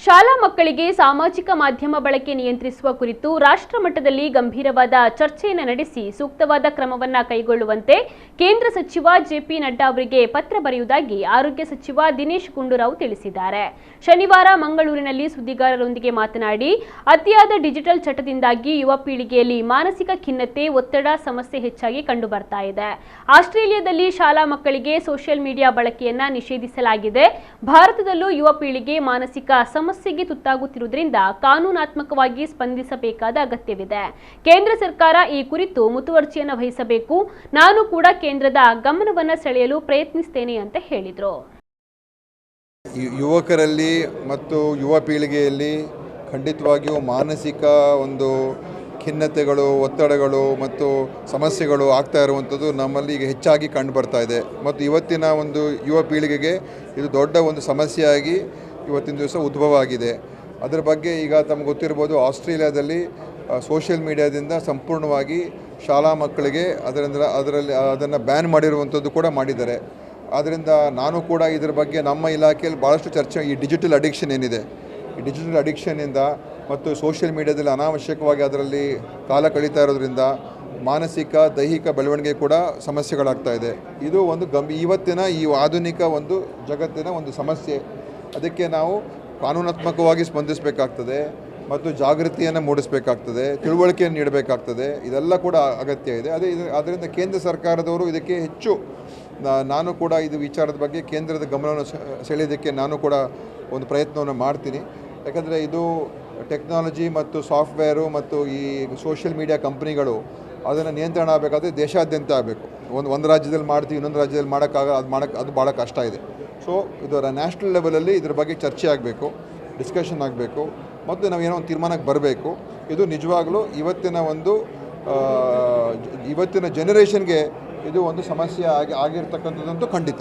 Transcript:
ಶಾಲಾ ಮಕ್ಕಳಿಗೆ ಸಾಮಾಜಿಕ ಮಾಧ್ಯಮ ಬಳಕೆ ನಿಯಂತ್ರಿಸುವ ಕುರಿತು ರಾಷ್ಟ್ರ ಮಟ್ಟದಲ್ಲಿ ಗಂಭೀರವಾದ ಚರ್ಚೆಯನ್ನು ನಡೆಸಿ ಸೂಕ್ತವಾದ ಕ್ರಮವನ್ನು ಕೈಗೊಳ್ಳುವಂತೆ ಕೇಂದ್ರ ಸಚಿವ ಜೆಪಿ ನಡ್ಡಾ ಅವರಿಗೆ ಪತ್ರ ಬರೆಯುವುದಾಗಿ ಆರೋಗ್ಯ ಸಚಿವ ದಿನೇಶ್ ಗುಂಡೂರಾವ್ ತಿಳಿಸಿದ್ದಾರೆ. ಶನಿವಾರ ಮಂಗಳೂರಿನಲ್ಲಿ ಸುದ್ದಿಗಾರರೊಂದಿಗೆ ಮಾತನಾಡಿ, ಅತಿಯಾದ ಡಿಜಿಟಲ್ ಚಟದಿಂದಾಗಿ ಯುವ ಪೀಳಿಗೆಯಲ್ಲಿ ಮಾನಸಿಕ ಖಿನ್ನತೆ, ಒತ್ತಡ ಸಮಸ್ಯೆ ಹೆಚ್ಚಾಗಿ ಕಂಡುಬರ್ತಾ ಇದೆ. ಆಸ್ಟ್ರೇಲಿಯಾದಲ್ಲಿ ಶಾಲಾ ಮಕ್ಕಳಿಗೆ ಸೋಷಿಯಲ್ ಮೀಡಿಯಾ ಬಳಕೆಯನ್ನ ನಿಷೇಧಿಸಲಾಗಿದೆ. ಭಾರತದಲ್ಲೂ ಯುವ ಪೀಳಿಗೆ ಮಾನಸಿಕ ಸಮಸ್ಯೆಗೆ ತುತ್ತಾಗುತ್ತಿರುವುದರಿಂದ ಕಾನೂನಾತ್ಮಕವಾಗಿ ಸ್ಪಂದಿಸಬೇಕಾದ ಅಗತ್ಯವಿದೆ. ಕೇಂದ್ರ ಸರ್ಕಾರ ಈ ಕುರಿತು ಮುತುವರ್ಜಿಯನ್ನು ವಹಿಸಬೇಕು. ನಾನು ಕೂಡ ಕೇಂದ್ರದ ಗಮನವನ್ನು ಸೆಳೆಯಲು ಪ್ರಯತ್ನಿಸುತ್ತೇನೆ ಅಂತ ಹೇಳಿದರು. ಯುವಕರಲ್ಲಿ ಮತ್ತು ಯುವ ಪೀಳಿಗೆಯಲ್ಲಿ ಖಂಡಿತವಾಗಿಯೂ ಮಾನಸಿಕ ಒಂದು ಖಿನ್ನತೆಗಳು, ಒತ್ತಡಗಳು ಮತ್ತು ಸಮಸ್ಯೆಗಳು ಆಗ್ತಾ ಇರುವಂಥದ್ದು ನಮ್ಮಲ್ಲಿ ಈಗ ಹೆಚ್ಚಾಗಿ ಕಂಡು ಬರ್ತಾ ಇದೆ. ಮತ್ತು ಇವತ್ತಿನ ಒಂದು ಯುವ ಪೀಳಿಗೆಗೆ ಇದು ದೊಡ್ಡ ಒಂದು ಸಮಸ್ಯೆಯಾಗಿ ಇವತ್ತಿನ ದಿವಸ ಉದ್ಭವ ಆಗಿದೆ. ಅದರ ಬಗ್ಗೆ ಈಗ ತಮಗೆ ಗೊತ್ತಿರ್ಬೋದು, ಆಸ್ಟ್ರೇಲಿಯಾದಲ್ಲಿ ಸೋಷಿಯಲ್ ಮೀಡಿಯಾದಿಂದ ಸಂಪೂರ್ಣವಾಗಿ ಶಾಲಾ ಮಕ್ಕಳಿಗೆ ಅದನ್ನು ಬ್ಯಾನ್ ಮಾಡಿರುವಂಥದ್ದು ಕೂಡ ಮಾಡಿದ್ದಾರೆ. ಆದ್ದರಿಂದ ನಾನು ಕೂಡ ಇದರ ಬಗ್ಗೆ ನಮ್ಮ ಇಲಾಖೆಯಲ್ಲಿ ಭಾಳಷ್ಟು ಚರ್ಚೆ, ಈ ಡಿಜಿಟಲ್ ಅಡಿಕ್ಷನ್ ಏನಿದೆ, ಈ ಡಿಜಿಟಲ್ ಅಡಿಕ್ಷನ್ನಿಂದ ಮತ್ತು ಸೋಷಿಯಲ್ ಮೀಡಿಯಾದಲ್ಲಿ ಅನಾವಶ್ಯಕವಾಗಿ ಅದರಲ್ಲಿ ಕಾಲ ಕಳೀತಾ ಇರೋದ್ರಿಂದ ಮಾನಸಿಕ, ದೈಹಿಕ ಬೆಳವಣಿಗೆ ಕೂಡ ಸಮಸ್ಯೆಗಳಾಗ್ತಾ ಇದೆ. ಇದು ಒಂದು ಇವತ್ತಿನ ಈ ಆಧುನಿಕ ಒಂದು ಜಗತ್ತಿನ ಒಂದು ಸಮಸ್ಯೆ. ಅದಕ್ಕೆ ನಾವು ಕಾನೂನಾತ್ಮಕವಾಗಿ ಸ್ಪಂದಿಸಬೇಕಾಗ್ತದೆ ಮತ್ತು ಜಾಗೃತಿಯನ್ನು ಮೂಡಿಸಬೇಕಾಗ್ತದೆ, ತಿಳುವಳಿಕೆಯನ್ನು ನೀಡಬೇಕಾಗ್ತದೆ. ಇದೆಲ್ಲ ಕೂಡ ಅಗತ್ಯ ಇದೆ. ಅದರಿಂದ ಕೇಂದ್ರ ಸರ್ಕಾರದವರು ಇದಕ್ಕೆ ಹೆಚ್ಚು, ನಾನು ಕೂಡ ಇದು ವಿಚಾರದ ಬಗ್ಗೆ ಕೇಂದ್ರದ ಗಮನವನ್ನು ಸೆಳೆಯೋದಕ್ಕೆ ನಾನು ಕೂಡ ಒಂದು ಪ್ರಯತ್ನವನ್ನು ಮಾಡ್ತೀನಿ. ಯಾಕಂದರೆ ಇದು ಟೆಕ್ನಾಲಜಿ ಮತ್ತು ಸಾಫ್ಟ್ವೇರು ಮತ್ತು ಈ ಸೋಷಿಯಲ್ ಮೀಡಿಯಾ ಕಂಪ್ನಿಗಳು ಅದನ್ನು ನಿಯಂತ್ರಣ ಆಗಬೇಕಾದ್ರೆ ದೇಶಾದ್ಯಂತ ಆಗಬೇಕು. ಒಂದು ರಾಜ್ಯದಲ್ಲಿ ಮಾಡ್ತೀವಿ, ಇನ್ನೊಂದು ರಾಜ್ಯದಲ್ಲಿ ಅದು ಭಾಳ ಕಷ್ಟ ಇದೆ. ಸೊ ಇದರ ನ್ಯಾಷನಲ್ ಲೆವೆಲಲ್ಲಿ ಇದ್ರ ಬಗ್ಗೆ ಚರ್ಚೆ ಆಗಬೇಕು, ಡಿಸ್ಕಷನ್ ಆಗಬೇಕು ಮತ್ತು ನಾವೇನೋ ಒಂದು ತೀರ್ಮಾನಕ್ಕೆ ಬರಬೇಕು. ಇದು ನಿಜವಾಗಲೂ ಇವತ್ತಿನ ಜನರೇಷನ್ಗೆ ಇದು ಒಂದು ಸಮಸ್ಯೆ ಆಗಿರ್ತಕ್ಕಂಥದ್ದಂತೂ ಖಂಡಿತ.